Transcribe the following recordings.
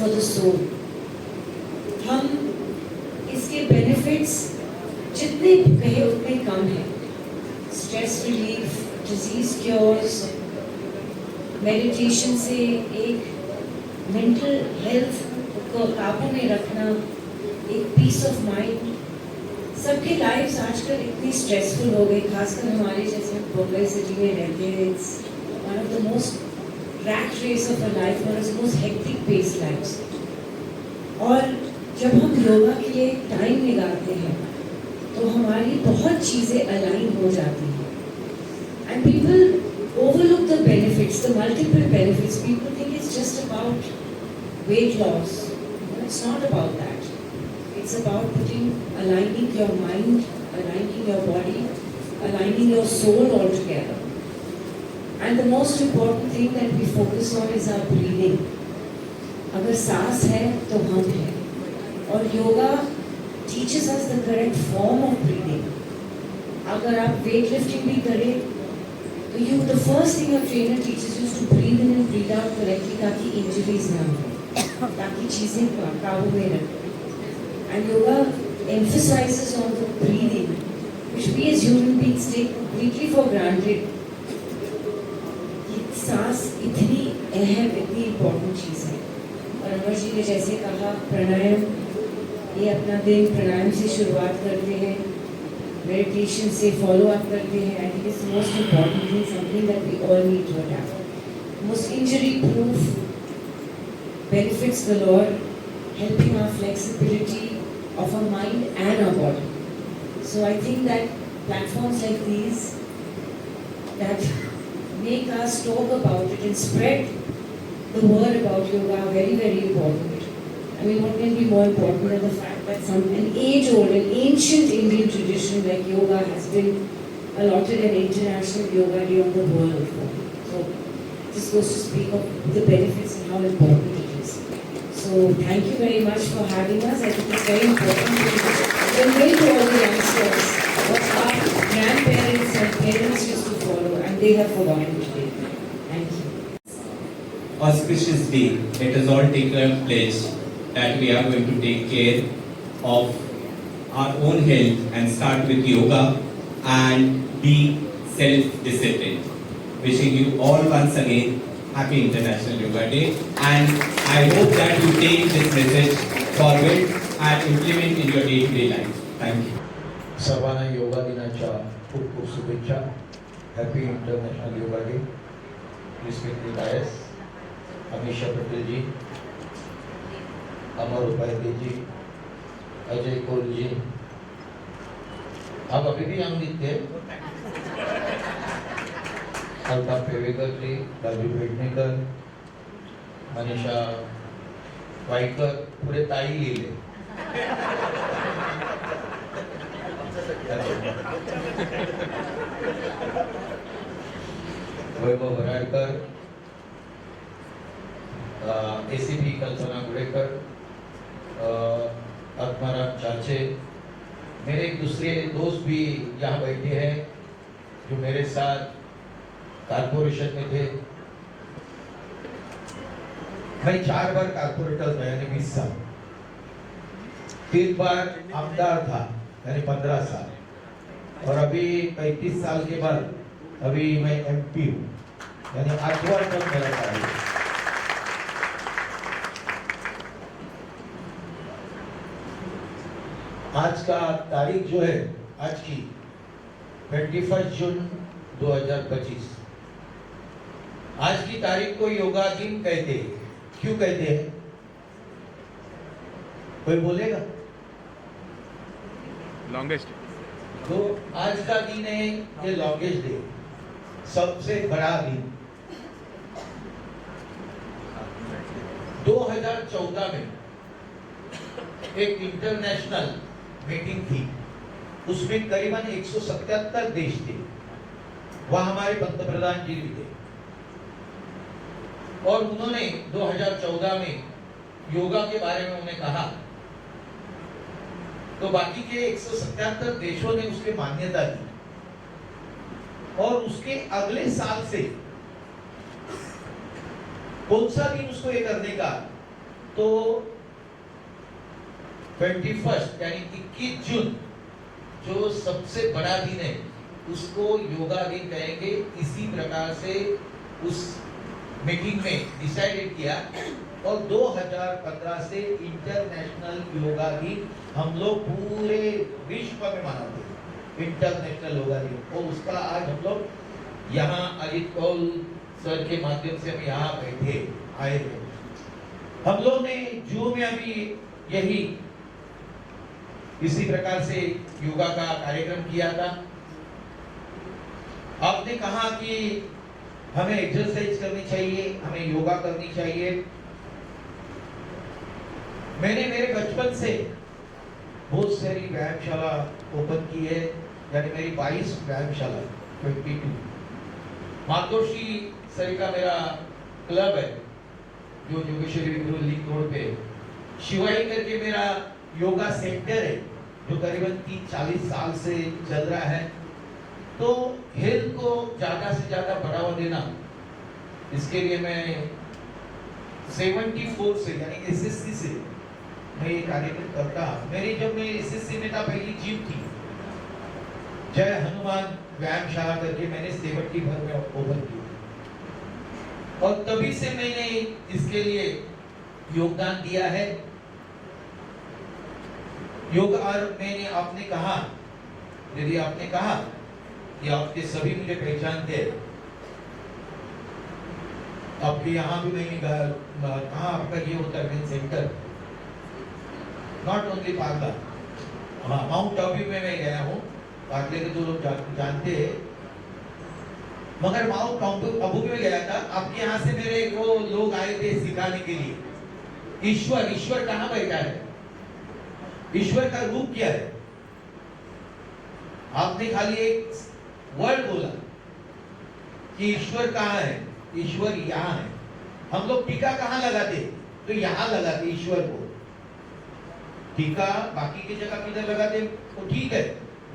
for the soul. हम इसके benefits जितने कहे उतने कम हैं. Stress relief, disease cures, meditation से एक mental health को काबू में रखना, एक peace of mind. सबकी लाइफ्स आजकल इतनी स्ट्रेसफुल हो गई, खासकर हमारे जैसे बम्बई सिटी में रहते हैं. It's one of the most rat race of a life, one of the most hectic pace lifes. और जब हम योगा के लिए टाइम निकालते हैं तो हमारी बहुत चीज़ें अलाइन हो जाती हैं. And people overlook the benefits, the multiple benefits. People think it's just about weight loss. It's not about that. It's about aligning your mind, aligning your body, aligning your soul all together. And the most important thing that we focus on is our breathing. अगर सांस है तो हम हैं. और yoga teaches us the correct form of breathing. अगर आप weightlifting भी करें तो the first thing your trainer teaches you is to breathe in and breathe out correctly ताकि injuries ना हो, ताकि चीज़ें काबू में रहें. And yoga emphasizes on the breathing, which we as human beings take completely for granted. कि सांस इतनी अहम, इतनी इम्पोर्टेंट चीज़ है. और अमर जी ने जैसे कहा, प्राणायाम, ये अपना दिन प्राणायाम से शुरुआत करते हैं, मेडिटेशन से फॉलो अप करते हैं. I think it's most important thing, something that we all need to adopt. Most injury proof benefits galore, helping our flexibility of our mind and our body. So I think that platforms like these that make us talk about it and spread the word about yoga are very, very important. I mean, what can be more important than the fact that an age-old, an ancient Indian tradition like yoga has been allotted an international yoga day of the world. So this goes to speak of the benefits and how important it is. So thank you very much for having us. I think it's very important to convey to all the youngsters what our grandparents and parents used to follow, and they have forgotten today. Thank you. Auspicious day, let us all take a pledge that we are going to take care of our own health and start with yoga and be self-disciplined. Wishing you all once again Happy International Yoga Day, and I hope that you take this message forward and implement in your day-to-day life. Thank you. सर्वांना योगा दिनाच्या खूप खूप शुभेच्छा. Happy international yoga day. Respected IAS Amisha Patel ji, Amar Upadhyay ji, Ajay Kaur ji, आप अभी भी young दिखते हैं. अल्ताफ पेवेकर जी, राजू पेडणेकर, मनीषा वाईकर, पुढे ताई लिहिले. वैभव वराडकर, एसीपी कल्पना गुड़ेकर, आत्माराम चाचे, मेरे एक दूसरे दोस्त भी यहाँ बैठे हैं जो मेरे साथ कारपोरेशन में थे. मैं 4 बार कारपोरेटर था, यानी 20 साल. 3 बार आमदार था, यानी 15 साल. और अभी 35 साल के बाद अभी मैं एमपी हूँ, यानी 8वां टर्म मेरा चालू है. आज का तारीख जो है, आज की 21 जून 2025. आज की तारीख को योगा दिन कहते हैं. क्यों कहते हैं? कोई बोलेगा? लॉन्गेस्ट. तो आज का दिन है ये लॉन्गेस्ट डे, सबसे बड़ा दिन. 2014 में एक इंटरनेशनल मीटिंग थी, उसमें करीबन 177 देश थे. वहां हमारे पंतप्रधान जी भी थे और उन्होंने 2014 में योगा के बारे में उन्हें कहा तो बाकी के 177 देशों ने उसके मान्यता दी. और उसके अगले साल से कौन सा दिन उसको ये करने का, तो 21 यानी 21 जून जो सबसे बड़ा दिन है उसको योगा दिन कहेंगे। इसी प्रकार से उस मीटिंग में डिसाइडेड किया और 2015 से इंटरनेशनल योगा दिन हम लोग पूरे विश्व में मनाते हैं, इंटरनेशनल योगा दिन। और उसका आज हम लोग यहाँ अजित कौल सर के माध्यम से हम यहाँ बैठे आए थे। हम लोग ने जून में अभी यही इसी प्रकार से योगा का कार्यक्रम किया था। आपने कहा कि हमें एक्सरसाइज करनी चाहिए, हमें योगा करनी चाहिए। मैंने मेरे बचपन से बहुत सारी व्यायामशाला ओपन की है, यानी मेरी 22 व्यायामशाला 22। मातोश्री सर का मेरा क्लब है जो जोगेश्वरी विग्रह लिंक रोड पे, शिवाई करके मेरा योगा सेंटर है जो करीबन 30-40 साल से चल रहा है। तो हेल्थ को ज्यादा से ज्यादा बढ़ावा देना, इसके लिए मैं 74 से यानी एसएससी से मैं ये कार्यक्रम करता। मेरी जब मैं एसएससी में था पहली जिम थी, जय हनुमान व्यायामशाला करके मैंने 70 भर में ओपन की और तभी से मैंने इसके लिए योगदान दिया है। योग और मैंने आपने कहा, यदि आपने कहा कि आपके सभी मुझे पहचानते हैं, आपके यहाँ भी मैंने कहा आपका ये होता है सेंटर, नॉट ओनली पार्ला। हाँ, माउंट आबू में मैं गया हूँ, पार्ले के जो लोग जानते हैं, मगर माउंट आबू में गया था। आपके यहाँ से मेरे वो लोग आए थे सिखाने के लिए। ईश्वर कहाँ बैठा है, ईश्वर का रूप क्या है। आपने खाली एक वर्ड बोला कि ईश्वर कहाँ है, ईश्वर यहाँ है। हम लोग टीका कहाँ लगाते, तो यहाँ लगाते ईश्वर को। टीका बाकी की जगह किधर लगाते तो ठीक है,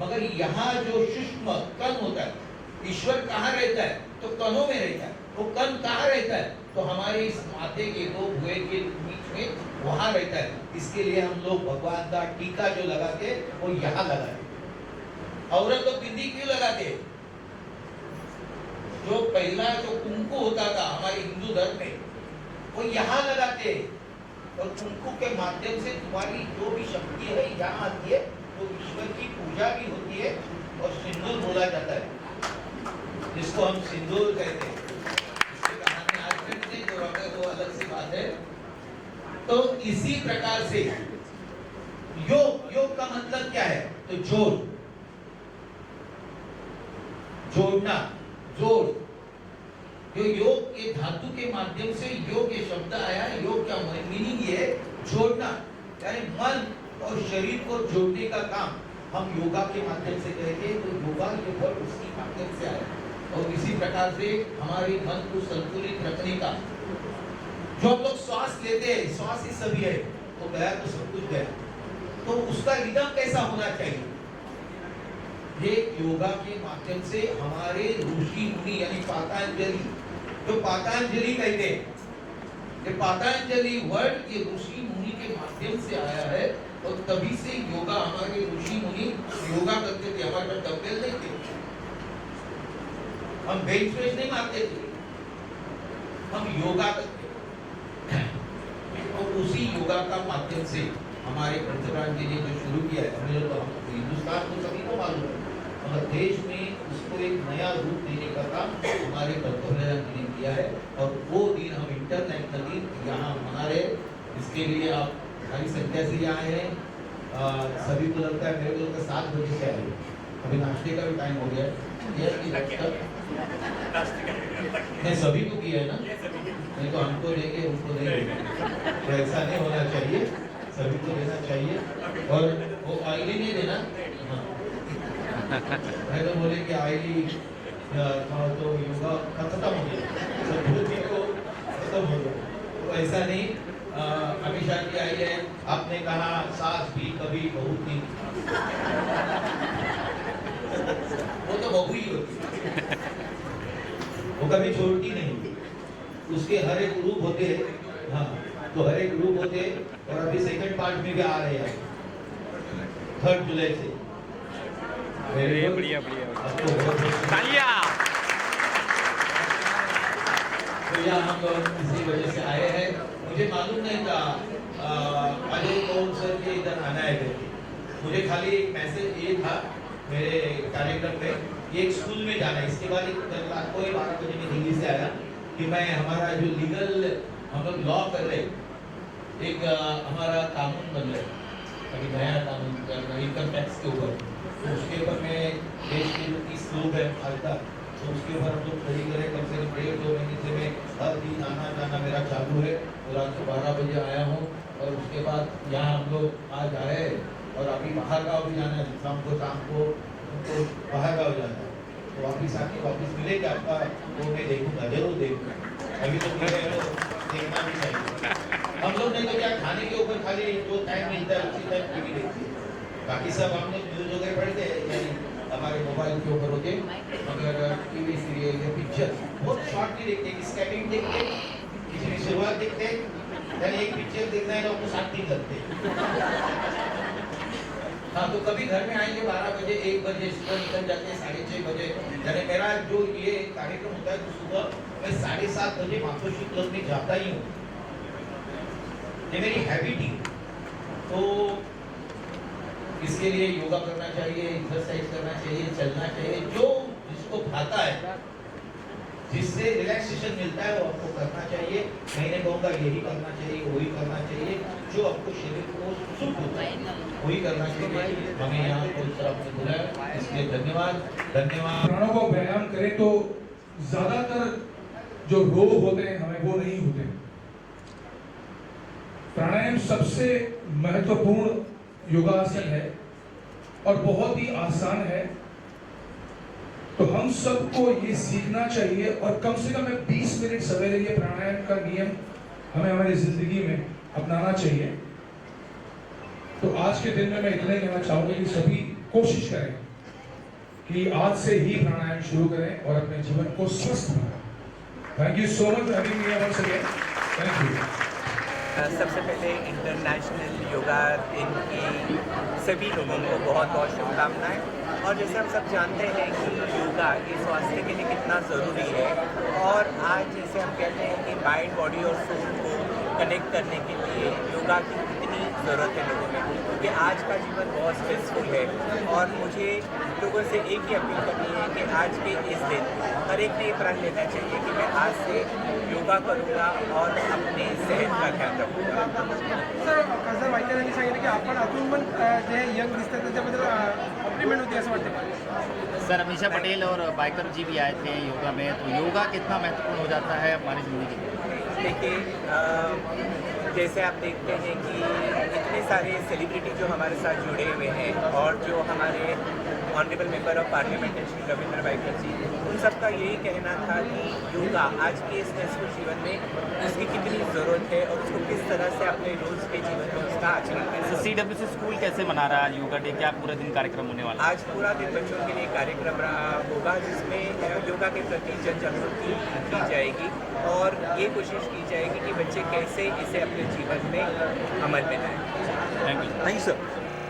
मगर यहाँ जो सूक्ष्म कण होता है, ईश्वर कहाँ रहता है, तो कणों में रहता है। वो कण कहाँ रहता है, तो हमारे इस माथे के दो भुए के बीच में वहां रहता है। इसके लिए हम लोग भगवान का टीका जो लगाते वो यहाँ लगाते। औरत तो बिंदी क्यों लगाते, जो पहला जो कुंकू होता था हमारे हिंदू धर्म में, वो यहाँ लगाते और कुंकू के माध्यम से तुम्हारी जो भी शक्ति है यहाँ आती है, तो ईश्वर की पूजा भी होती है। और सिंदूर बोला जाता है, जिसको हम सिंदूर कहते हैं। इसकी कहानी आज तक नहीं, तो अलग सी बात है। तो इसी प्रकार से योग का मतलब क्या है, तो जोड़ना, जोड़। जो योग के धातु के माध्यम से योग ये शब्द आया है। योग का मीनिंग ये है जोड़ना, यानी मन और शरीर को जोड़ने का काम हम योगा के माध्यम से करेंगे। तो योगा ये वर्ड उसके माध्यम से आया। और इसी प्रकार से हमारे मन को संतुलित रखने का, जो हम लोग श्वास लेते हैं, श्वास ही सभी है, तो गया तो सब कुछ गया, तो उसका रिदम कैसा होना चाहिए, ये योगा के माध्यम से हमारे ऋषि मुनि यानी पातंजलि, जो पातंजलि कहते हैं, ये पातंजलि वर्ड ये ऋषि मुनि के माध्यम से आया है। और तभी से योगा, हमारे ऋषि मुनि योगा करते थे, हमारे पास डंबल नहीं थे, हम बेंच प्रेस नहीं मारते थे, हम योगा करते। और उसी योगा का माध्यम से हमारे पंचप्राण जी ने जो शुरू किया है, हमें तो हिंदुस्तान को सभी को मालूम है, मगर देश में उसको एक नया रूप देने का काम हमारे पंतप्रधान जी ने किया है। और वो दिन हम इंटरनेशनली यहाँ मना रहे। इसके लिए आप भारी संख्या से यहाँ आए हैं। सभी को लगता है, मेरे को लगता है 7 बजे से आए, अभी नाश्ते का भी टाइम हो गया है। नहीं, सभी को किया है ना, नहीं तो हमको लेंगे उनको नहीं लेंगे, तो ऐसा नहीं होना चाहिए, सभी को लेना चाहिए। और वो ऑयली नहीं देना, मैं तो बोले कि ऑयली तो योगा खत्म हो गया, सब को खत्म हो गया, तो ऐसा नहीं। अभी शादी आई है, आपने कहा सास भी कभी बहू थी, वो तो बहू ही होती, वो कभी छोड़ती नहीं, उसके हर एक रूप होते हैं। हाँ, तो हर एक ग्रुप होते, और अभी सेकंड पार्ट में भी आ रहे हैं 3 जुलाई से। बढ़िया बढ़िया आपको बहुत-बहुत तालियां। तो यहाँ हम लोग इसी वजह से आए हैं। मुझे मालूम नहीं था अजय कौन सर के इधर आना है करके। मुझे खाली एक मैसेज ये था मेरे कार्यक्रम में, ये एक स्कूल में जाना है। इसके बाद एक रात को 12 बजे में दिल्ली से आया कि मैं हमारा जो लीगल हम लोग लॉ कर रहे, एक हमारा कानून बन रहा है, अभी नया कानून इनकम टैक्स के ऊपर, तो उसके ऊपर मैं देश के जो 30 लोग हैं आज तक, तो उसके ऊपर हम लोग खड़ी करें। कम से कम 1.5-2 महीने से मैं हर दिन आना जाना मेरा चालू है। तो रात को 12 बजे आया हूँ, और उसके बाद यहाँ हम लोग आज आए, और अभी बाहर गाँव भी जाना है, शाम को उनको बाहर गाँव जाना है। तो वापिस आके वापिस मिलेगा आपका, वो मैं देखूँगा, जरूर देखूँगा। अभी तो मिले हैं, तो देखना भी चाहिए। हम लोग नहीं तो क्या खाने के ऊपर खाली जो टाइम मिलता है उसी टाइम टीवी देखते हैं, बाकी सब हम लोग न्यूज वगैरह पढ़ते हैं, यानी हमारे मोबाइल के ऊपर होते, मगर टीवी सीरियल या पिक्चर बहुत शॉर्ट नहीं देखते, स्कैटिंग देखते, किसी की शुरुआत देखते, यानी एक पिक्चर देखना है तो आपको 7 दिन लगते हैं। हाँ, तो कभी घर में आएंगे 12 बजे 1 बजे, सुबह निकल जाते हैं 6:30 बजे। यानी मेरा जो ये कार्यक्रम होता है तो सुबह मैं 7:30 बजे मातोश्री क्लब में जाता ही हूँ, ये मेरी हैबिट ही। तो इसके लिए योगा करना चाहिए, एक्सरसाइज करना चाहिए, चलना चाहिए, जो जिसको भाता है, जिससे रिलैक्सेशन मिलता है वो आपको करना चाहिए। मैं नहीं कहूँगा यही करना चाहिए, वही करना चाहिए, जो आपको शरीर को सुख होता है वही करना चाहिए। हमें यहाँ कोई तरफ से बुलाया, इसलिए धन्यवाद। प्राणों को व्यायाम करें तो ज्यादातर जो रोग होते हैं हमें वो नहीं होते। प्राणायाम सबसे महत्वपूर्ण योगासन है और बहुत ही आसान है। तो हम सबको ये सीखना चाहिए, और कम से कम 20 मिनट सवेरे ये प्राणायाम का नियम हमें हमारी जिंदगी में अपनाना चाहिए। तो आज के दिन में मैं इतना ही कहना चाहूंगा कि सभी कोशिश करें कि आज से ही प्राणायाम शुरू करें और अपने जीवन को स्वस्थ बनाएं। Thank you so much for having me once again. Thank you. सबसे पहले इंटरनेशनल योगा दिन की सभी लोगों को बहुत बहुत शुभकामनाएं। और जैसे हम सब जानते हैं कि योगा ये स्वास्थ्य के लिए कितना ज़रूरी है, और आज जैसे हम कहते हैं कि माइंड बॉडी और सोल को कनेक्ट करने के लिए योगा की कितनी ज़रूरत है लोगों में, क्योंकि आज का जीवन बहुत स्ट्रेसफुल है। और मुझे लोगों से एक ही अपील करनी है कि आज के इस दिन हर एक ने ये प्रण लेना चाहिए कि मैं आज से योगा करूँगा और अपनी सेहत का ध्यान रखूँगा। सर, खासदार वायकरांनी सांगितलं की आपण अजून पण जे यंग दिसतात त्याच्याबद्दल कॉम्प्लिमेंट होती असं वाटतं? सर, अमीषा पटेल और बाइकर जी भी आए थे योगा में, तो योगा कितना महत्वपूर्ण हो जाता है हमारी ज़िंदगी में? देखिए, जैसे आप देखते हैं कि इतने सारे सेलिब्रिटी जो हमारे साथ जुड़े हुए हैं, और जो हमारे honourable member of parliament Shri Ravindra Waikar ji, उन सबका यही कहना था कि योगा आज के स्ट्रेसफुल जीवन में उसकी कितनी ज़रूरत है और उसको किस तरह से अपने रोज़ के जीवन में उसका आचरण करना। CWC स्कूल कैसे मना रहा है योगा डे? क्या पूरा दिन कार्यक्रम होने वाला है? आज पूरा दिन बच्चों के लिए कार्यक्रम रहा होगा, जिसमें योगा के प्रति जन जागृति की जाएगी, और ये कोशिश की जाएगी कि बच्चे कैसे इसे अपने जीवन में अमल में लाएं। Thank you. Thank you sir.